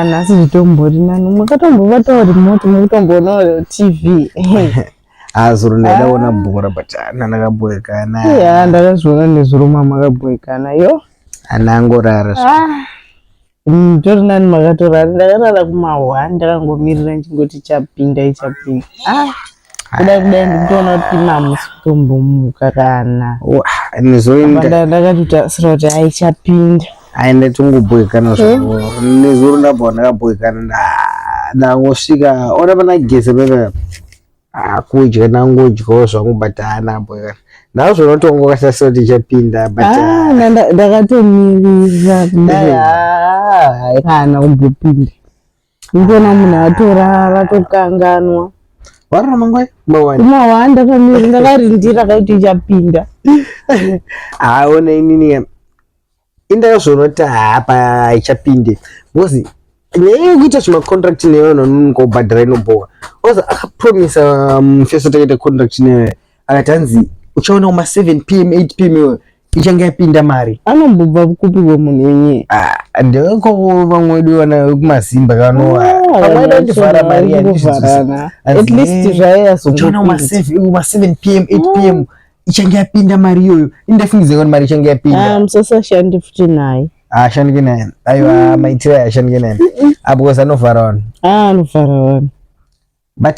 nasi zvitombori nani makatombovatawo remote mukutomboona TV. Zuro ndaidaona bhora but ndakaboekana. Ndakazviona nezuro makaboekana yo. Anangorara. Tori nani makatorara ndakarara kuma1 ndakangomirira nchingoti chapinda. Kudai ndikutoona kuti mamusi kutombomuka kana. Nezoenda ndakatotasira kuti aichapinda. Aenda tungoboekana zvavo. Nezuro ndakaboekana ndangosvika ona pana gese bebe. Kudya nangodyawo zvangu but boekana. Ndazvona tongokasasira kuti chapinda but ndakatomirira kudai kana kumbopinda. Ndikona munhu atorara tokanganwa. Wararama ngwai? Kuma1 ndakamirira ndakarindira kuti ichapinda. Ona inini indakazviona kuti hapa ichapinde because nyaya yekuita zvimacontract nevanhu vanongobhadhara inobowa. Also akapromisa mufeso takaita contract newe akati hanzi uchaona ma 7 PM 8 PM ichange yapinda mari. Anombobva kupigwa munhu yenye. Ndiko vamwe vedu vana kumazimba kanowa. Pamwe ndivhara mari yandizvizana. At least zvaiya uchaona ma 7 PM 8 PM ichange yapinda mari iyoyo. Indafungidzira kuti mari ichange yapinda. Musasashande futi naye. Ashandike naye. Aiwa maitira ashandike naye. Because anovhara vanhu. Anovhara vanhu. But